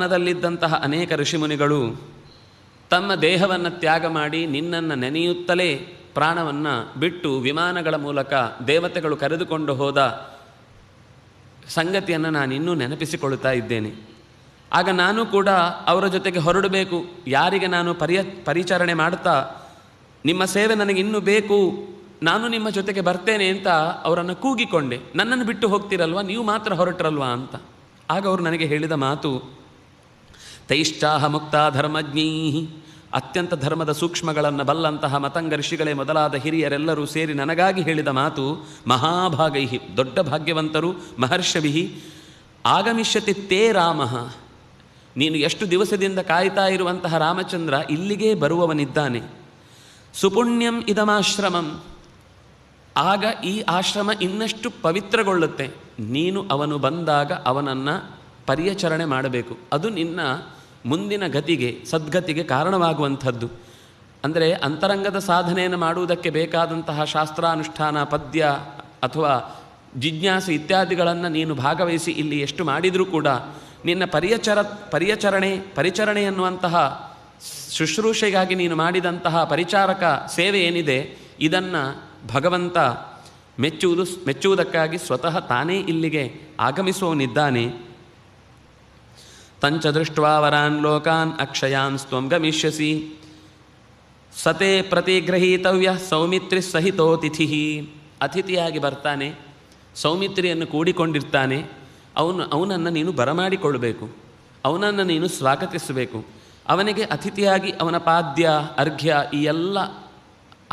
ನದಲ್ಲಿದ್ದಂತಹ ಅನೇಕ ಋಷಿಮುನಿಗಳು ತಮ್ಮ ದೇಹವನ್ನು ತ್ಯಾಗ ಮಾಡಿ ನಿನ್ನನ್ನು ನೆನೆಯುತ್ತಲೇ ಪ್ರಾಣವನ್ನು ಬಿಟ್ಟು ವಿಮಾನಗಳ ಮೂಲಕ ದೇವತೆಗಳು ಕರೆದುಕೊಂಡು ಹೋದ ಸಂಗತಿಯನ್ನು ನಾನಿನ್ನೂ ನೆನಪಿಸಿಕೊಳ್ಳುತ್ತಾ ಇದ್ದೇನೆ. ಆಗ ನಾನು ಕೂಡ ಅವರ ಜೊತೆಗೆ ಹೊರಡಬೇಕು. ಯಾರಿಗೆ ನಾನು ಪರಿಚರಣೆ ಮಾಡ್ತಾ ನಿಮ್ಮ ಸೇವೆ ನನಗೆ ಇನ್ನೂ ಬೇಕು, ನಾನು ನಿಮ್ಮ ಜೊತೆಗೆ ಬರ್ತೇನೆ ಅಂತ ಅವರನ್ನು ಕೂಗಿಕೊಂಡೆ. ನನ್ನನ್ನು ಬಿಟ್ಟು ಹೋಗ್ತಿರಲ್ವ, ನೀವು ಮಾತ್ರ ಹೊರಟರಲ್ವಾ ಅಂತ. ಆಗ ಅವರು ನನಗೆ ಹೇಳಿದ ಮಾತು, ತೈಶ್ಚಾಹ ಮುಕ್ತ ಧರ್ಮಜ್ಞೀ, ಅತ್ಯಂತ ಧರ್ಮದ ಸೂಕ್ಷ್ಮಗಳನ್ನು ಬಲ್ಲಂತಹ ಮತಂಗ ಋಷಿಗಳೇ ಮೊದಲಾದ ಹಿರಿಯರೆಲ್ಲರೂ ಸೇರಿ ನನಗಾಗಿ ಹೇಳಿದ ಮಾತು, ಮಹಾಭಾಗೈ, ದೊಡ್ಡ ಭಾಗ್ಯವಂತರು ಮಹರ್ಷಭಿ ಆಗಮಿಷ್ಯತಿ ತೇ ರಾಮ, ನೀನು ಎಷ್ಟು ದಿವಸದಿಂದ ಕಾಯ್ತಾ ಇರುವಂತಹ ರಾಮಚಂದ್ರ ಇಲ್ಲಿಗೇ ಬರುವವನಿದ್ದಾನೆ. ಸುಪುಣ್ಯಂ ಇದಮಾಶ್ರಮಂ, ಆಗ ಈ ಆಶ್ರಮ ಇನ್ನಷ್ಟು ಪವಿತ್ರಗೊಳ್ಳುತ್ತೆ. ನೀನು ಅವನು ಬಂದಾಗ ಅವನನ್ನು ಪರಿಚರಣೆ ಮಾಡಬೇಕು. ಅದು ನಿನ್ನ ಮುಂದಿನ ಗತಿಗೆ, ಸದ್ಗತಿಗೆ ಕಾರಣವಾಗುವಂಥದ್ದು. ಅಂದರೆ ಅಂತರಂಗದ ಸಾಧನೆಯನ್ನು ಮಾಡುವುದಕ್ಕೆ ಬೇಕಾದಂತಹ ಶಾಸ್ತ್ರಾನುಷ್ಠಾನ, ಪದ್ಯ ಅಥವಾ ಜಿಜ್ಞಾಸೆ ಇತ್ಯಾದಿಗಳನ್ನು ನೀನು ಭಾಗವಹಿಸಿ ಇಲ್ಲಿ ಎಷ್ಟು ಮಾಡಿದರೂ ಕೂಡ ನಿನ್ನ ಪರಿಚರಣೆ ಎನ್ನುವಂತಹ ಶುಶ್ರೂಷೆಗಾಗಿ ನೀನು ಮಾಡಿದಂತಹ ಪರಿಚಾರಕ ಸೇವೆ ಏನಿದೆ, ಇದನ್ನು ಭಗವಂತ ಮೆಚ್ಚುವುದಕ್ಕಾಗಿ ಸ್ವತಃ ತಾನೇ ಇಲ್ಲಿಗೆ ಆಗಮಿಸುವವನಿದ್ದಾನೆ. ತಂಚ ದೃಷ್ಟ್ವಾ ವರಾನ್ ಲೋಕಾನ್ ಅಕ್ಷಯಾನ್ ಸ್ವಂ ಗಮಿಷ್ಯಸಿ ಸತೆ ಪ್ರತಿಗ್ರಹೀತವ್ಯ ಸೌಮಿತ್ರಿ ಸಹಿತೋತಿಥಿ. ಅತಿಥಿಯಾಗಿ ಬರ್ತಾನೆ, ಸೌಮಿತ್ರಿಯನ್ನು ಕೂಡಿಕೊಂಡಿರ್ತಾನೆ. ಅವನನ್ನು ನೀನು ಬರಮಾಡಿಕೊಳ್ಳಬೇಕು, ಅವನನ್ನು ನೀನು ಸ್ವಾಗತಿಸಬೇಕು. ಅವನಿಗೆ ಅತಿಥಿಯಾಗಿ ಅವನ ಪಾದ್ಯ ಅರ್ಘ್ಯ ಈ ಎಲ್ಲ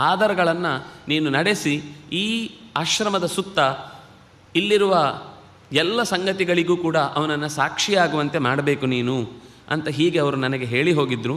ಆದರಗಳನ್ನು ನೀನು ನಡೆಸಿ ಈ ಆಶ್ರಮದ ಸುತ್ತ ಇಲ್ಲಿರುವ ಎಲ್ಲ ಸಂಗತಿಗಳಿಗೂ ಕೂಡ ಅವನನ್ನು ಸಾಕ್ಷಿಯಾಗುವಂತೆ ಮಾಡಬೇಕು ನೀನು ಅಂತ ಹೀಗೆ ಅವರು ನನಗೆ ಹೇಳಿ ಹೋಗಿದ್ದರು.